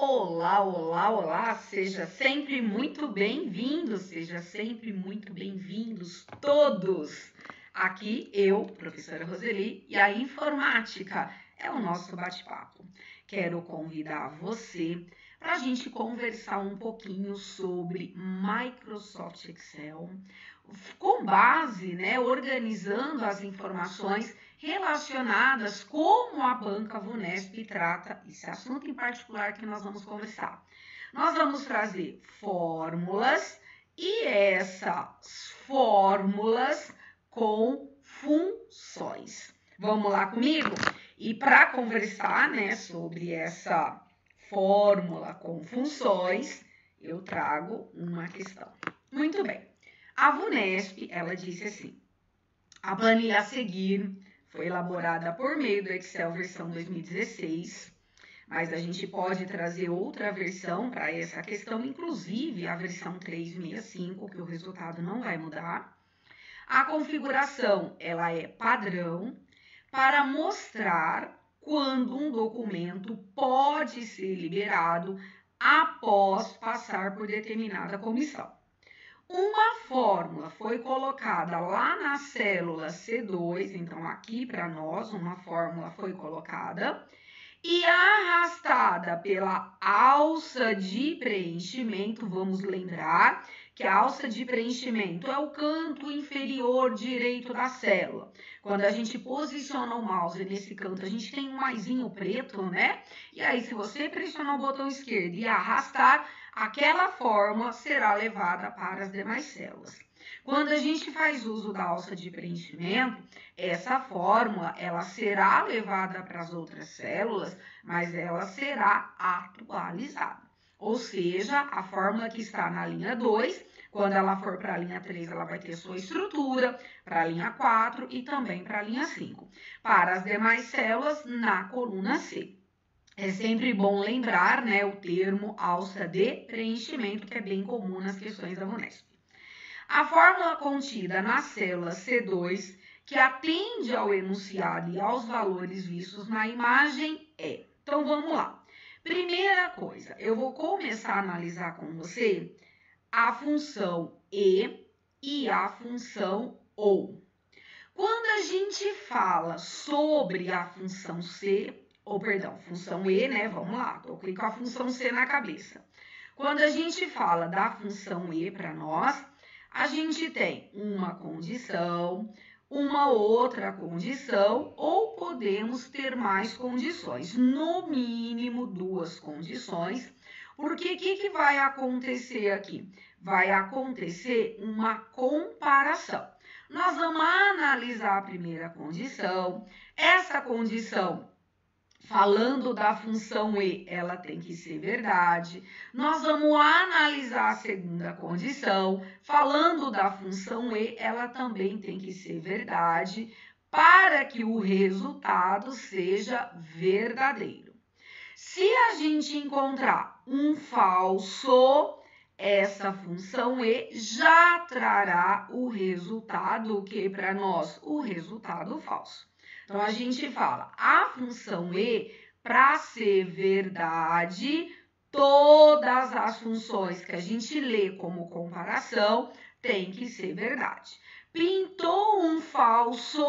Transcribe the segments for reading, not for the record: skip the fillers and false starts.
Olá, olá, olá! Seja sempre muito bem-vindo, seja sempre muito bem-vindos todos! Aqui eu, professora Roseli, e a informática é o nosso bate-papo. Quero convidar você para a gente conversar um pouquinho sobre Microsoft Excel, com base, organizando as informações relacionadas como a banca Vunesp trata esse assunto em particular que nós vamos conversar. Nós vamos trazer fórmulas e essas fórmulas com funções. Vamos lá comigo? E para conversar, sobre essa fórmula com funções, eu trago uma questão. Muito bem. A Vunesp, ela disse assim: a planilha a seguir foi elaborada por meio do Excel versão 2016, mas a gente pode trazer outra versão para essa questão, inclusive a versão 365, que o resultado não vai mudar. A configuração, ela é padrão para mostrar quando um documento pode ser liberado após passar por determinada comissão. Uma fórmula foi colocada lá na célula C2, então aqui para nós uma fórmula foi colocada e arrastada pela alça de preenchimento. Vamos lembrar que a alça de preenchimento é o canto inferior direito da célula. Quando a gente posiciona o mouse nesse canto, a gente tem um maisinho preto, né? E aí, se você pressionar o botão esquerdo e arrastar, aquela fórmula será levada para as demais células. Quando a gente faz uso da alça de preenchimento, essa fórmula ela será levada para as outras células, mas ela será atualizada. Ou seja, a fórmula que está na linha 2, quando ela for para a linha 3, ela vai ter sua estrutura, para a linha 4 e também para a linha 5. Para as demais células, na coluna C. É sempre bom lembrar, o termo alça de preenchimento, que é bem comum nas questões da Vunesp. A fórmula contida na célula C2, que atende ao enunciado e aos valores vistos na imagem, é. Então, vamos lá. Primeira coisa, eu vou começar a analisar com você a função e a função OU. Quando a gente fala sobre a função função E, vamos lá, tô com a função C na cabeça. Quando a gente fala da função E para nós, a gente tem uma condição, uma outra condição, ou podemos ter mais condições, no mínimo 2 condições, porque o que vai acontecer aqui? Vai acontecer uma comparação. Nós vamos analisar a primeira condição, essa condição, falando da função E, ela tem que ser verdade. Nós vamos analisar a segunda condição. Falando da função E, ela também tem que ser verdade para que o resultado seja verdadeiro. Se a gente encontrar um falso, essa função E já trará o resultado que para nós? O resultado falso. Então, a gente fala, a função E, para ser verdade, todas as funções que a gente lê como comparação tem que ser verdade. Pintou um falso,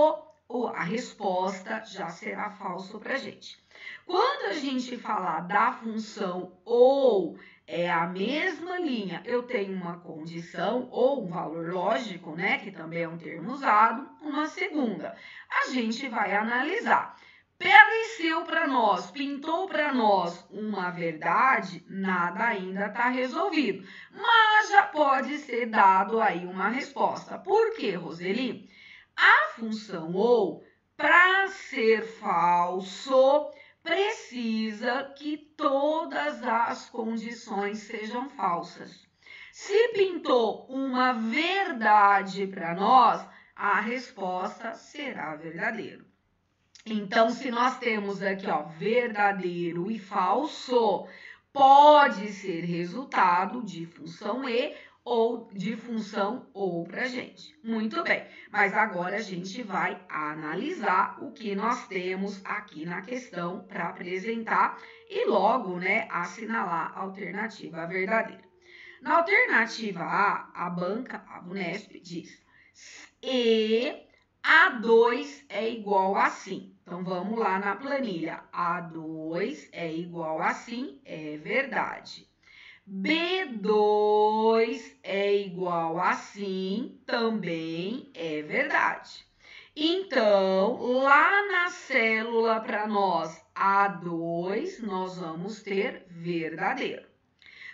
a resposta já será falso para a gente. Quando a gente falar da função OU, é a mesma linha, eu tenho uma condição ou um valor lógico, que também é um termo usado, uma segunda. A gente vai analisar. Pareceu para nós, pintou para nós uma verdade, nada ainda está resolvido. Mas já pode ser dado aí uma resposta. Por quê, Roseli? A função OU, para ser falso, precisa que todas as condições sejam falsas. Se pintou uma verdade para nós, a resposta será verdadeiro. Então, se nós temos aqui, verdadeiro e falso, pode ser resultado de função E ou de função ou para a gente. Muito bem, mas agora a gente vai analisar o que nós temos aqui na questão para apresentar e logo, né, assinalar a alternativa verdadeira. Na alternativa A, a banca, a Unesp, diz e A2 é igual a assim. Então, vamos lá na planilha. A2 é igual a assim, é verdade. B2 é igual a assim, também é verdade. Então, lá na célula para nós, A2, nós vamos ter verdadeiro.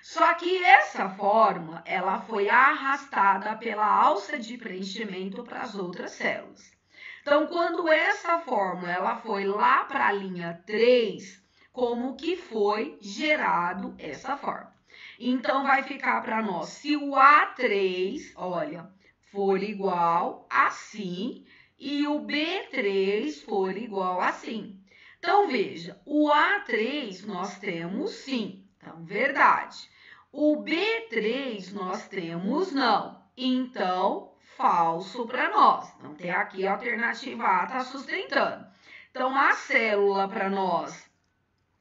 Só que essa fórmula, ela foi arrastada pela alça de preenchimento para as outras células. Então, quando essa fórmula ela foi lá para a linha 3, como que foi gerado essa fórmula? Então, vai ficar para nós, se o A3, olha, for igual a assim, e o B3 for igual a assim. Então, veja, o A3 nós temos sim, então, verdade. O B3 nós temos não, então, falso para nós. Então, tem aqui a alternativa A, está sustentando. Então, a célula para nós,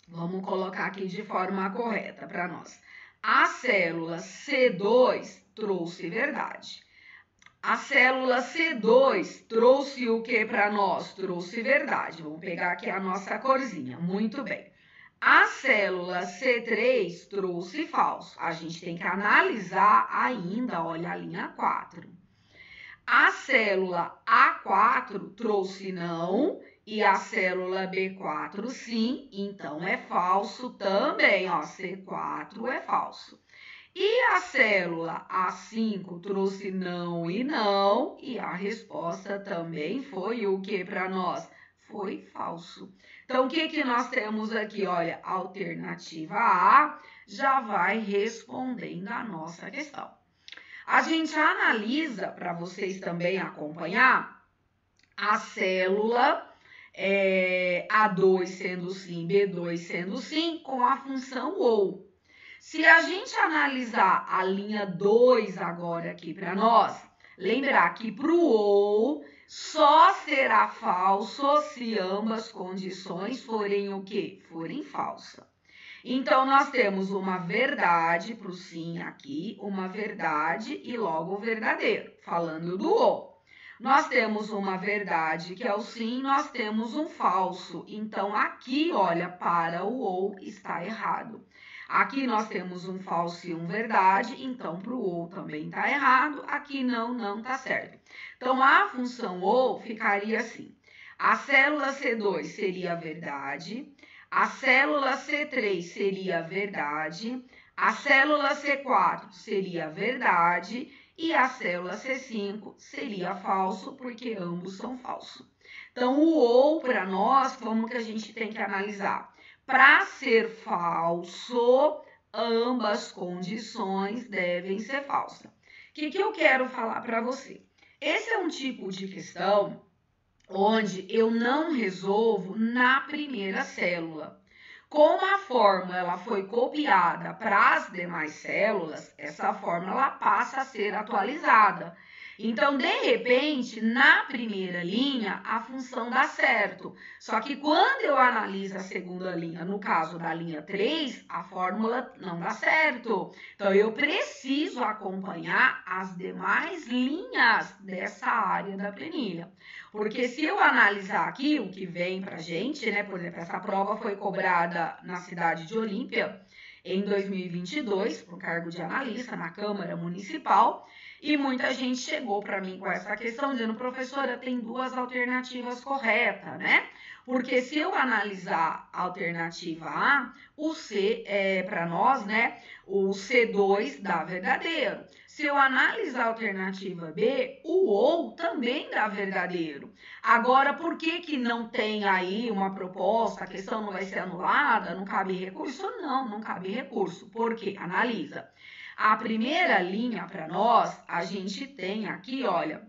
vamos colocar aqui de forma correta para nós. A célula C2 trouxe verdade. A célula C2 trouxe o que para nós? Trouxe verdade. Vamos pegar aqui a nossa corzinha. Muito bem. A célula C3 trouxe falso. A gente tem que analisar ainda, olha a linha 4. A célula A4 trouxe não e a célula B4 sim, então é falso também, ó, C4 é falso. E a célula A5 trouxe não e a resposta também foi o que para nós? Foi falso. Então, o que nós temos aqui? Olha, a alternativa A já vai respondendo a nossa questão. A gente analisa, para vocês também acompanhar, a célula A2 sendo sim, B2 sendo sim, com a função OU. Se a gente analisar a linha 2 agora aqui para nós, lembrar que para o OU só será falso se ambas condições forem o quê? Forem falsas. Então, nós temos uma verdade para o sim aqui, uma verdade e logo o verdadeiro, falando do OU. Nós temos uma verdade que é o sim, nós temos um falso. Então, aqui, olha, para o OU está errado. Aqui nós temos um falso e um verdade, então para o OU também está errado, aqui não está certo. Então, a função OU ficaria assim. A célula C2 seria verdade, a célula C3 seria verdade, a célula C4 seria verdade e a célula C5 seria falso, porque ambos são falsos. Então, o OU para nós, como que a gente tem que analisar? Para ser falso, ambas condições devem ser falsas. O que eu quero falar para você? Esse é um tipo de questão onde eu não resolvo na primeira célula. Como a fórmula ela foi copiada para as demais células, essa fórmula ela passa a ser atualizada. Então, de repente, na primeira linha, a função dá certo. Só que quando eu analiso a segunda linha, no caso da linha 3, a fórmula não dá certo. Então, eu preciso acompanhar as demais linhas dessa área da planilha. Porque se eu analisar aqui o que vem pra gente, né? Por exemplo, essa prova foi cobrada na cidade de Olímpia em 2022, para o cargo de analista na Câmara Municipal. E muita gente chegou para mim com essa questão, dizendo, professora, tem duas alternativas corretas, né? Porque se eu analisar a alternativa A, o C para nós, né? O C2 dá verdadeiro. Se eu analisar a alternativa B, o OU também dá verdadeiro. Agora, por que não tem aí uma proposta, a questão não vai ser anulada, não cabe recurso? Não cabe recurso. Por quê? Analisa. A primeira linha para nós, a gente tem aqui, olha,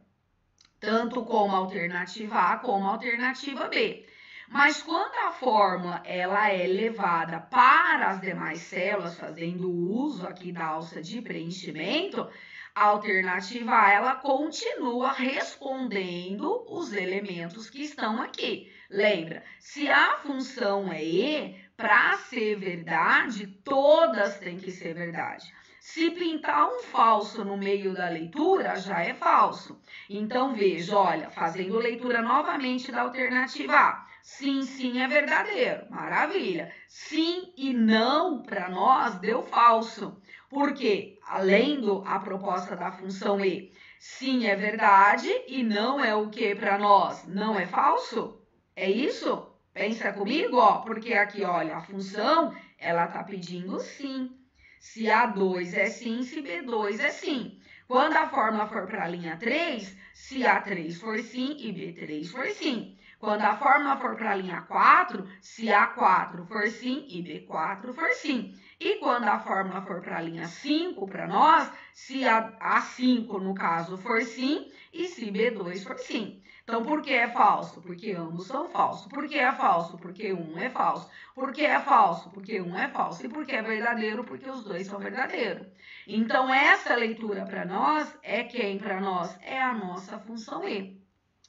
tanto como alternativa A como alternativa B. Mas quando a fórmula ela é levada para as demais células, fazendo uso aqui da alça de preenchimento, A alternativa A, ela continua respondendo os elementos que estão aqui. Lembra, se a função é E, para ser verdade, todas têm que ser verdade. Se pintar um falso no meio da leitura, já é falso. Então, veja, olha, fazendo leitura novamente da alternativa A. Sim, sim é verdadeiro. Maravilha. Sim e não, para nós, deu falso. Por quê? Lendo a proposta da função E, sim é verdade e não é o que para nós? Não é falso? É isso? Pensa comigo, ó, porque aqui, olha, a função, ela tá pedindo sim. Se A2 é sim, se B2 é sim. Quando a fórmula for para a linha 3, se A3 for sim e B3 for sim. Quando a fórmula for para a linha 4, se A4 for sim e B4 for sim. E quando a fórmula for para a linha 5 para nós, se A5 no caso for sim e se B2 for sim. Então, por que é falso? Porque ambos são falsos. Por que é falso? Porque um é falso. Por que é falso? Porque um é falso. E por que é verdadeiro? Porque os dois são verdadeiros. Então, essa leitura para nós é quem para nós? É a nossa função E.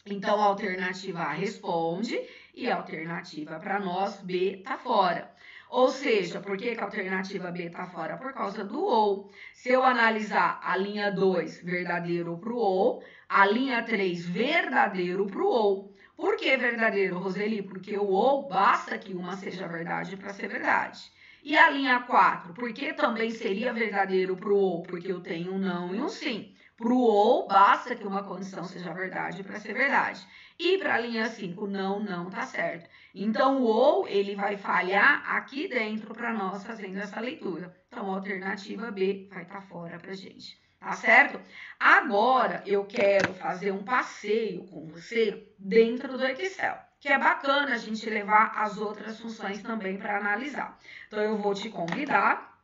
Então, a alternativa A responde e a alternativa para nós, B, está fora. Ou seja, por que a alternativa B está fora? Por causa do OU. Se eu analisar a linha 2, verdadeiro para o OU, a linha 3, verdadeiro para o OU. Por que verdadeiro, Roseli? Porque o OU basta que uma seja verdade para ser verdade. E a linha 4, por que também seria verdadeiro para o OU? Porque eu tenho um não e um sim. Para o OU, basta que uma condição seja verdade para ser verdade. E para a linha 5, não está certo. Então, o OU, ele vai falhar aqui dentro para nós fazendo essa leitura. Então, a alternativa B vai estar fora para a gente. Tá certo? Agora, eu quero fazer um passeio com você dentro do Excel, que é bacana a gente levar as outras funções também para analisar. Então, eu vou te convidar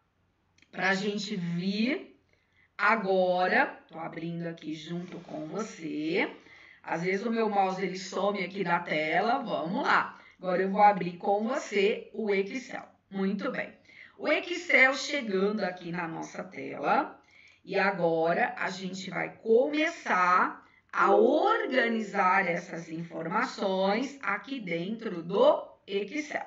para a gente vir agora. Tô abrindo aqui junto com você. Às vezes o meu mouse ele some aqui da tela. Vamos lá. Agora eu vou abrir com você o Excel. Muito bem. O Excel chegando aqui na nossa tela. E agora a gente vai começar a organizar essas informações aqui dentro do Excel.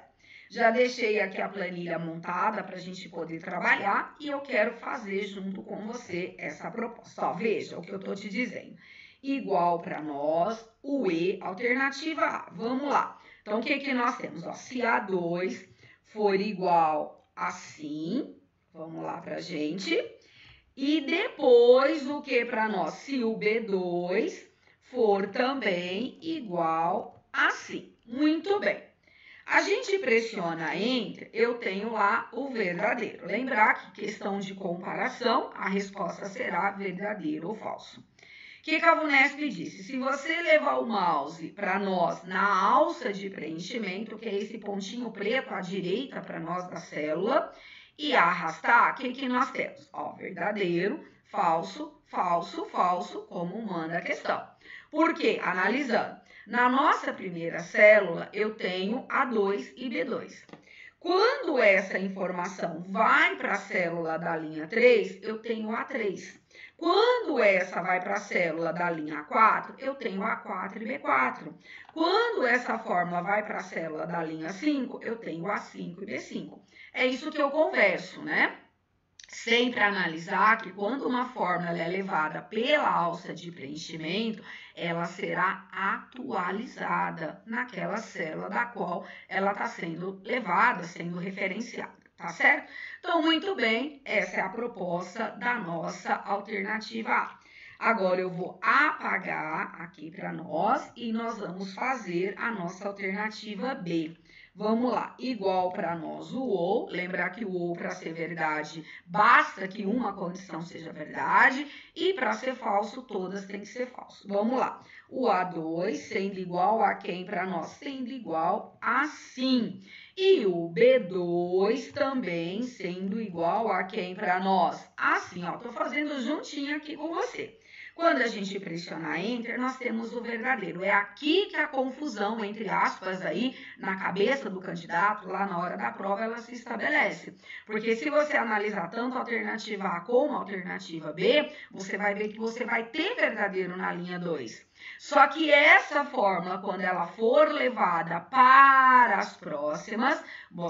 Já deixei aqui a planilha montada para a gente poder trabalhar e eu quero fazer junto com você essa proposta. Ó, veja o que eu estou te dizendo. Igual para nós, o E, alternativa A. Vamos lá. Então, o que nós temos? Ó, se A2 for igual a sim, vamos lá para a gente. E depois, o que para nós? Se o B2 for também igual a sim. Muito bem. A gente pressiona Enter, eu tenho lá o verdadeiro. Lembrar que questão de comparação, a resposta será verdadeiro ou falso. O que a VUNESP disse? Se você levar o mouse para nós na alça de preenchimento, que é esse pontinho preto à direita para nós da célula, e arrastar, o que nós temos? Ó, verdadeiro, falso, falso, falso, como manda a questão. Por quê? Analisando. Na nossa primeira célula, eu tenho A2 e B2. Quando essa informação vai para a célula da linha 3, eu tenho A3. Quando essa vai para a célula da linha 4, eu tenho A4 e B4. Quando essa fórmula vai para a célula da linha 5, eu tenho A5 e B5. É isso que eu converso, né? Sempre analisar que quando uma fórmula é levada pela alça de preenchimento, ela será atualizada naquela célula da qual ela está sendo levada, sendo referenciada, tá certo? Então, muito bem, essa é a proposta da nossa alternativa A. Agora, eu vou apagar aqui para nós e nós vamos fazer a nossa alternativa B. Vamos lá, igual para nós o OU, lembrar que o OU para ser verdade, basta que uma condição seja verdade, e para ser falso, todas têm que ser falso. Vamos lá, o A2 sendo igual a quem para nós? Sendo igual a sim. E o B2 também sendo igual a quem para nós? Assim, ó, tô fazendo juntinho aqui com você. Quando a gente pressiona Enter, nós temos o verdadeiro. É aqui que a confusão, entre aspas, aí, na cabeça do candidato, lá na hora da prova, ela se estabelece. Porque se você analisar tanto a alternativa A como a alternativa B, você vai ver que você vai ter verdadeiro na linha 2. Só que essa fórmula, quando ela for levada para as próximas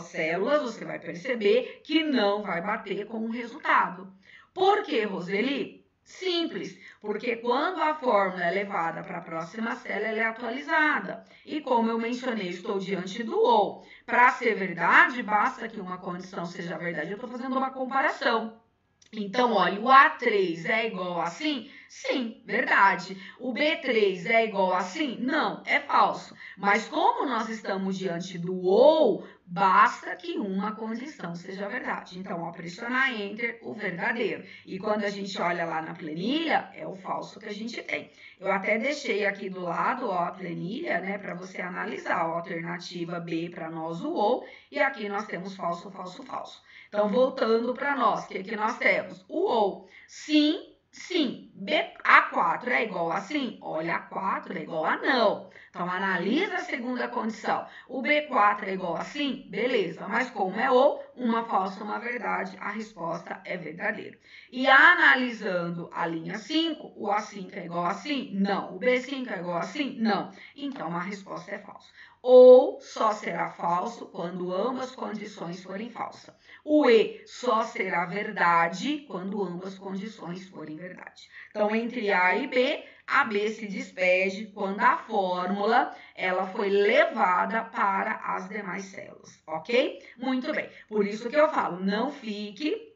células, você vai perceber que não vai bater com o resultado. Por quê, Roseli? Simples, porque quando a fórmula é levada para a próxima célula, ela é atualizada. E como eu mencionei, estou diante do ou. Para ser verdade, basta que uma condição seja verdade. Eu estou fazendo uma comparação. Então, olha, o A3 é igual a assim? Sim, verdade. O B3 é igual a assim? Não, é falso. Mas como nós estamos diante do ou, basta que uma condição seja verdade. Então, ao pressionar Enter, o verdadeiro. E quando a gente olha lá na planilha, é o falso que a gente tem. Eu até deixei aqui do lado ó, a planilha, né, para você analisar. A alternativa B para nós o ou, e aqui nós temos falso, falso, falso. Então, voltando para nós, o que nós temos? O ou. Sim, sim. A4 é igual a sim? Olha, A4 é igual a não. Então, analisa a segunda condição. O B4 é igual a sim? Beleza. Mas como é ou, uma falsa, uma verdade, a resposta é verdadeira. E analisando a linha 5, o A5 é igual a sim? Não. O B5 é igual a sim? Não. Então, a resposta é falsa. Ou só será falso quando ambas condições forem falsas. O E só será verdade quando ambas condições forem verdade. Então, entre A e B, a B se despede quando a fórmula ela foi levada para as demais células, ok? Muito bem. Por isso que eu falo, não fique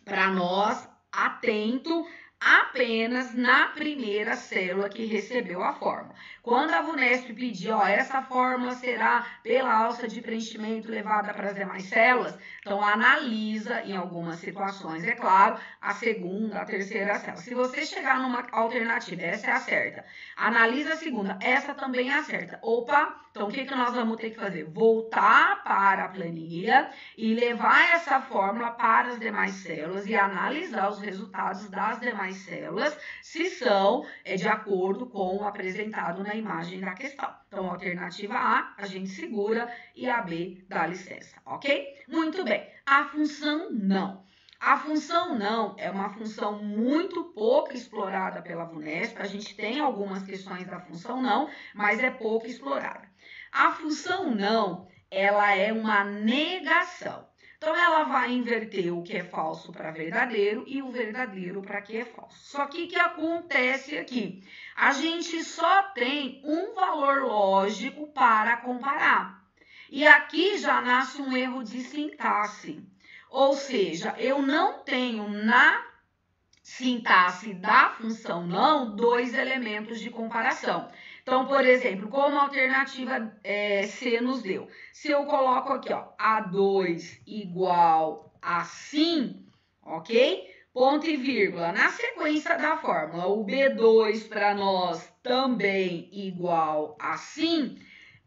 para nós atento apenas na primeira célula que recebeu a fórmula. Quando a VUNESP pedir, ó, essa fórmula será pela alça de preenchimento levada para as demais células, então analisa em algumas situações, é claro, a segunda, a terceira célula. Se você chegar numa alternativa, essa é a certa, analisa a segunda, essa também é a certa. Opa, então o que nós vamos ter que fazer? Voltar para a planilha e levar essa fórmula para as demais células e analisar os resultados das demais células, se são de acordo com o apresentado na imagem da questão. Então, a alternativa A, a gente segura e a B dá licença, ok? Muito bem. A função não. A função não é uma função muito pouco explorada pela VUNESP. A gente tem algumas questões da função não, mas é pouco explorada. A função não, ela é uma negação. Então, ela vai inverter o que é falso para verdadeiro e o verdadeiro para que é falso. Só que o que acontece aqui? A gente só tem um valor lógico para comparar. E aqui já nasce um erro de sintaxe. Ou seja, eu não tenho na sintaxe da função não dois elementos de comparação. Então, por exemplo, como a alternativa C nos deu. Se eu coloco aqui, ó, A2 igual a sim, ok? Ponto e vírgula. Na sequência da fórmula, o B2 para nós também igual a sim.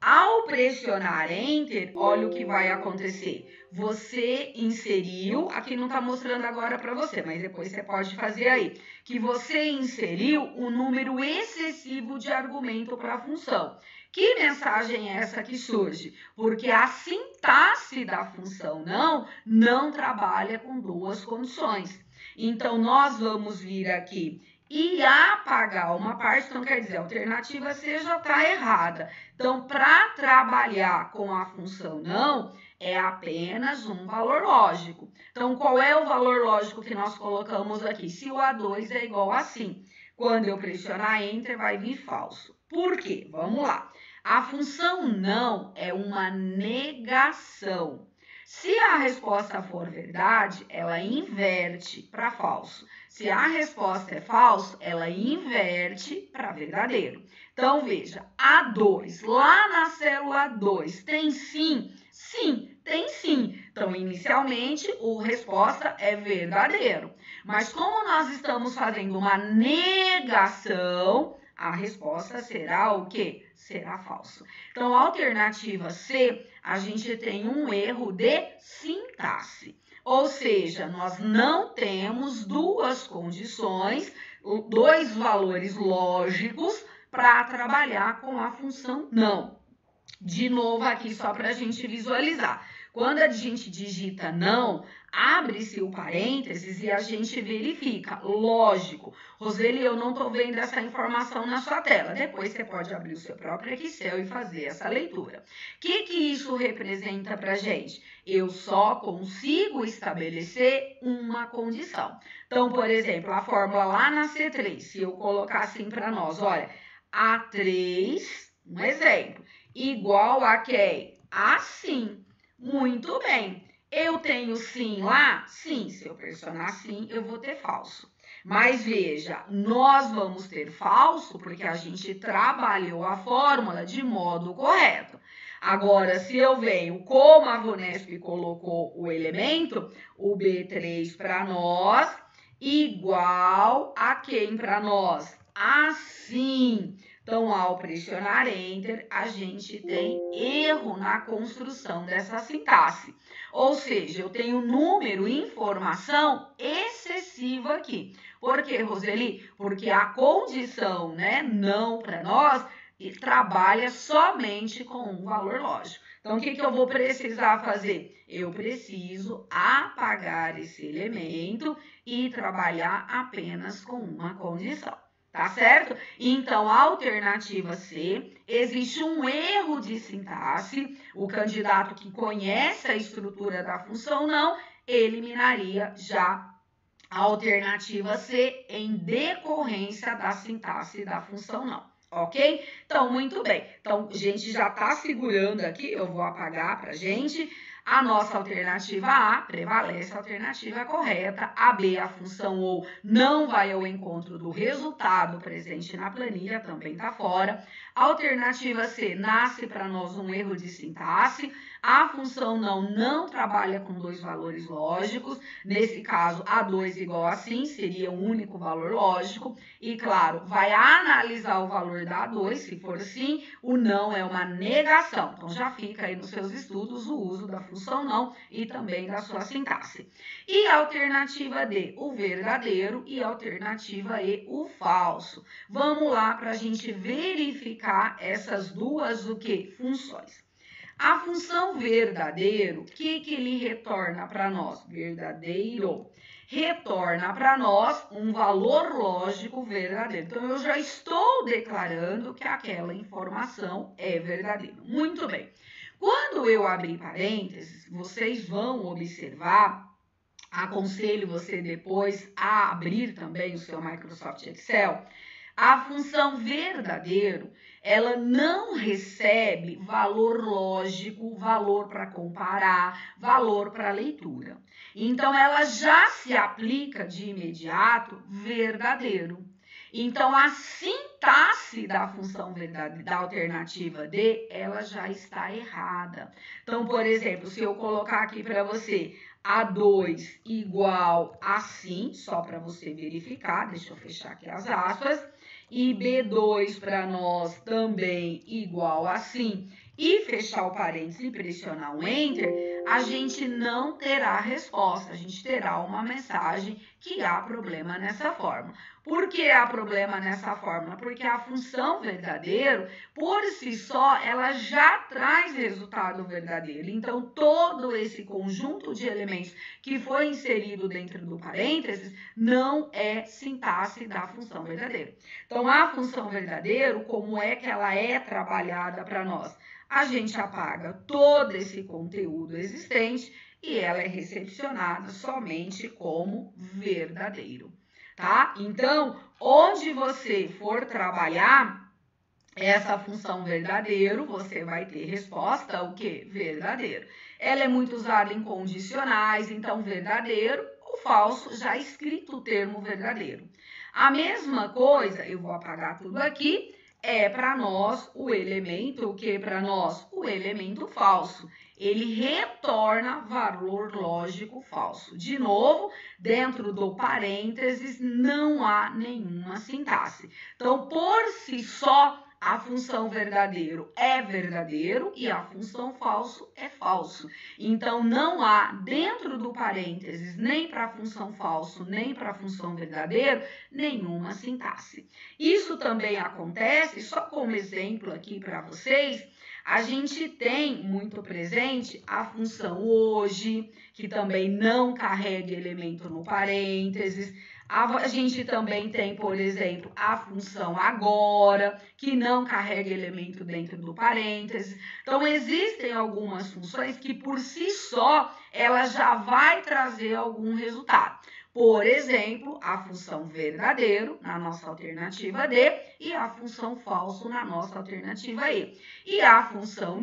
Ao pressionar Enter, olha o que vai acontecer. Você inseriu, aqui não está mostrando agora para você, mas depois você pode fazer aí, que você inseriu um número excessivo de argumento para a função. Que mensagem é essa que surge? Porque a sintaxe da função não trabalha com duas condições. Então, nós vamos vir aqui e apagar uma parte, então quer dizer, a alternativa C já está errada. Então, para trabalhar com a função não, é apenas um valor lógico. Então, qual é o valor lógico que nós colocamos aqui? Se o A2 é igual a sim. Quando eu pressionar Enter, vai vir falso. Por quê? Vamos lá. A função não é uma negação. Se a resposta for verdade, ela inverte para falso. Se a resposta é falso, ela inverte para verdadeiro. Então, veja, A2, lá na célula 2, tem sim? Sim, tem sim. Então, inicialmente, a resposta é verdadeiro. Mas como nós estamos fazendo uma negação, a resposta será o quê? Será falso. Então, a alternativa C, a gente tem um erro de sintaxe. Ou seja, nós não temos duas condições, dois valores lógicos para trabalhar com a função não. De novo aqui, só para a gente visualizar. Quando a gente digita não, abre-se o parênteses e a gente verifica. Lógico, Roseli, eu não estou vendo essa informação na sua tela. Depois você pode abrir o seu próprio Excel e fazer essa leitura. O que isso representa para a gente? Eu só consigo estabelecer uma condição. Então, por exemplo, a fórmula lá na C3, se eu colocar assim para nós, olha, A3, um exemplo, igual a quem? A sim. Muito bem. Eu tenho sim lá? Sim. Se eu pressionar sim, eu vou ter falso. Mas veja, nós vamos ter falso porque a gente trabalhou a fórmula de modo correto. Agora, se eu venho, como a Vunesp colocou o elemento, o B3 para nós, igual a quem para nós? Assim. Então, ao pressionar Enter, a gente tem erro na construção dessa sintaxe. Ou seja, eu tenho número, informação excessiva aqui. Por quê, Roseli? Porque a condição, né, não para nós, trabalha somente com um valor lógico. Então, o que eu vou precisar fazer? Eu preciso apagar esse elemento e trabalhar apenas com uma condição. Tá certo? Então, a alternativa C, existe um erro de sintaxe. O candidato que conhece a estrutura da função não, eliminaria já a alternativa C em decorrência da sintaxe da função não. Ok? Então, muito bem. Então, a gente já está segurando aqui, eu vou apagar para a gente. A nossa alternativa A prevalece a alternativa correta. A B, a função ou, não vai ao encontro do resultado presente na planilha, também está fora. A alternativa C, nasce para nós um erro de sintaxe. A função não trabalha com dois valores lógicos. Nesse caso, A2 igual a sim, seria o único valor lógico. E, claro, vai analisar o valor da A2, se for sim, o não é uma negação. Então, já fica aí nos seus estudos o uso da função não e também da sua sintaxe. E a alternativa D, o verdadeiro, e a alternativa E, o falso. Vamos lá para a gente verificar essas duas funções. A função verdadeiro, o que ele retorna para nós? Verdadeiro. Retorna para nós um valor lógico verdadeiro. Então, eu já estou declarando que aquela informação é verdadeira. Muito bem. Quando eu abrir parênteses, vocês vão observar, aconselho você depois a abrir também o seu Microsoft Excel, a função verdadeiro, ela não recebe valor lógico, valor para comparar, valor para leitura. Então, ela já se aplica de imediato verdadeiro. Então, a sintaxe da função verdadeira, da alternativa D, ela já está errada. Então, por exemplo, se eu colocar aqui para você A2 igual a sim, só para você verificar, deixa eu fechar aqui as aspas, e B2 para nós também igual a sim, e fechar o parênteses e pressionar o Enter, a gente não terá resposta, a gente terá uma mensagem que há problema nessa fórmula. Por que há problema nessa fórmula? Porque a função verdadeiro, por si só, ela já traz resultado verdadeiro. Então, todo esse conjunto de elementos que foi inserido dentro do parênteses não é sintaxe da função verdadeiro. Então, a função verdadeiro, como é que ela é trabalhada para nós? A gente apaga todo esse conteúdo existente e ela é recepcionada somente como verdadeiro, tá? Então, onde você for trabalhar essa função verdadeiro, você vai ter resposta o quê? Verdadeiro. Ela é muito usada em condicionais, então verdadeiro, o falso, já escrito o termo verdadeiro. A mesma coisa, eu vou apagar tudo aqui, é para nós o elemento, o que para nós? O elemento falso. Ele retorna valor lógico falso. De novo, dentro do parênteses não há nenhuma sintaxe. Então, por si só, a função verdadeiro é verdadeiro e a função falso é falso. Então, não há dentro do parênteses, nem para a função falso, nem para a função verdadeiro, nenhuma sintaxe. Isso também acontece, só como exemplo aqui para vocês, a gente tem muito presente a função hoje, que também não carrega elemento no parênteses. A gente também tem, por exemplo, a função agora, que não carrega elemento dentro do parênteses. Então, existem algumas funções que, por si só, ela já vai trazer algum resultado. Por exemplo, a função verdadeiro na nossa alternativa D e a função falso na nossa alternativa E. E a função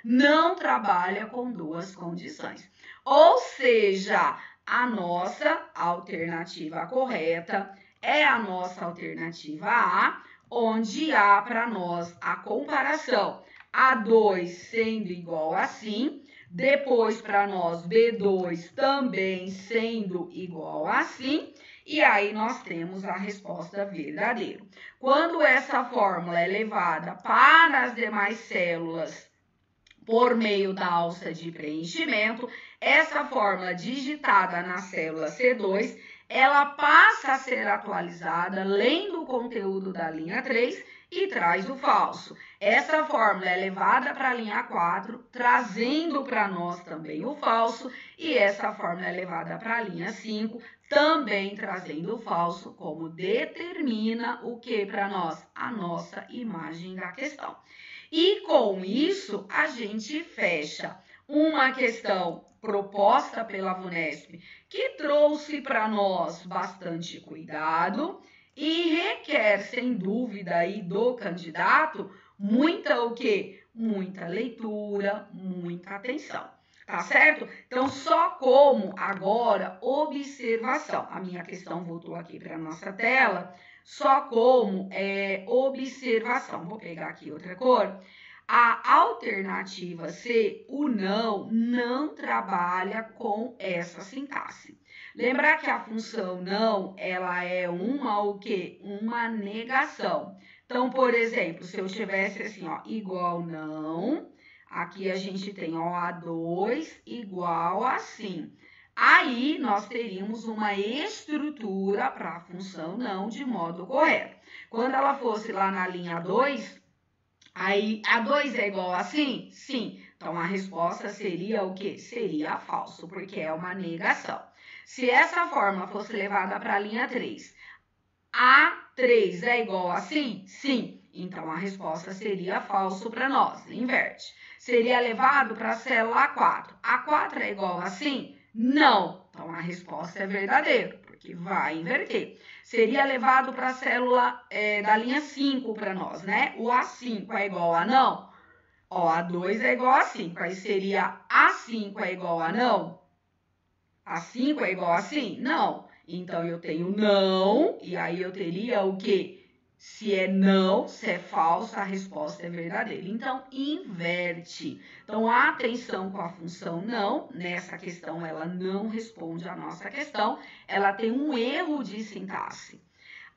não trabalha com duas condições. Ou seja, a nossa alternativa correta é a nossa alternativa A, onde há para nós a comparação A2 sendo igual a sim, depois para nós B2 também sendo igual a sim, e aí nós temos a resposta verdadeira. Quando essa fórmula é levada para as demais células por meio da alça de preenchimento, essa fórmula digitada na célula C2, ela passa a ser atualizada lendo o conteúdo da linha 3 e traz o falso. Essa fórmula é levada para a linha 4, trazendo para nós também o falso, e essa fórmula é levada para a linha 5, também trazendo o falso, como determina o que para nós? A nossa imagem da questão. E com isso, a gente fecha uma questão proposta pela VUNESP, que trouxe para nós bastante cuidado e requer, sem dúvida, aí do candidato, muita o quê? Muita leitura, muita atenção. Tá certo? Então, só como agora observação. A minha questão voltou aqui para a nossa tela. Só como observação. Vou pegar aqui outra cor. A alternativa C, o não trabalha com essa sintaxe. Lembrar que a função não, ela é o quê? Uma negação. Então, por exemplo, se eu tivesse assim, ó, igual não, aqui a gente tem ó, A2 igual a sim. Aí, nós teríamos uma estrutura para a função não de modo correto. Quando ela fosse lá na linha 2, aí A2 é igual a sim? Sim. Então, a resposta seria o quê? Seria falso, porque é uma negação. Se essa fórmula fosse levada para a linha 3, A3 é igual a sim? Sim. Então, a resposta seria falso para nós. Inverte. Seria levado para a célula A4. A4 é igual a sim? Não. Então, a resposta é verdadeiro, porque vai inverter. Seria levado para a célula da linha 5 para nós, né? O A5 é igual a não? Ó, A2 é igual a 5. Aí seria A5 é igual a não? A5 é igual a sim? Não. Então, eu tenho não, e aí eu teria o quê? Se é não, se é falso, a resposta é verdadeira. Então, inverte. Então, atenção com a função não. Nessa questão, ela não responde a nossa questão. Ela tem um erro de sintaxe.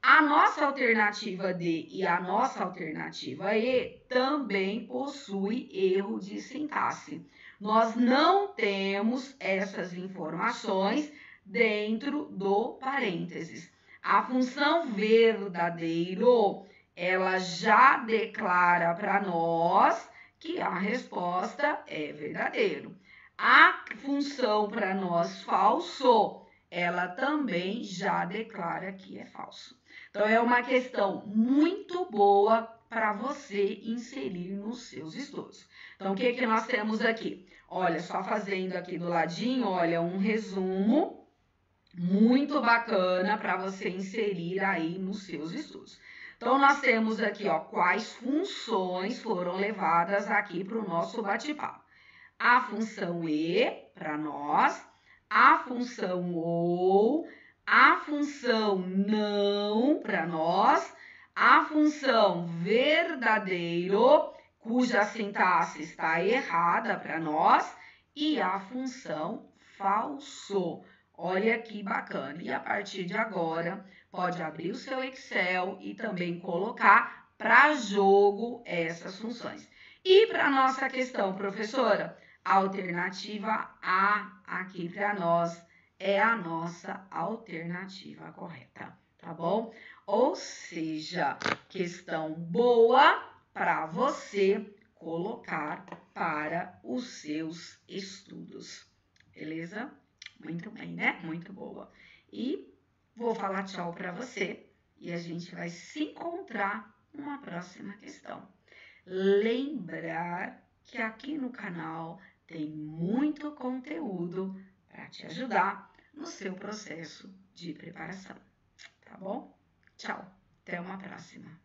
A nossa alternativa D e a nossa alternativa E também possui erro de sintaxe. Nós não temos essas informações dentro do parênteses. A função verdadeiro, ela já declara para nós que a resposta é verdadeiro. A função para nós falso, ela também já declara que é falso. Então, é uma questão muito boa para você inserir nos seus estudos. Então, o que nós temos aqui? Olha, só fazendo aqui do ladinho, olha, um resumo muito bacana para você inserir aí nos seus estudos. Então, nós temos aqui, ó, quais funções foram levadas aqui para o nosso bate-papo. A função E, para nós, a função OU, a função não, para nós, a função verdadeiro, cuja sintaxe está errada para nós, e a função falso. Olha que bacana. E a partir de agora, pode abrir o seu Excel e também colocar para jogo essas funções. E para nossa questão, professora, a alternativa A aqui para nós é a nossa alternativa correta, tá bom? Ou seja, questão boa para você colocar para os seus estudos, beleza? Muito bem, né? Muito boa. E vou falar tchau para você e a gente vai se encontrar numa próxima questão. Lembrar que aqui no canal tem muito conteúdo para te ajudar no seu processo de preparação, tá bom? Tchau, até uma próxima.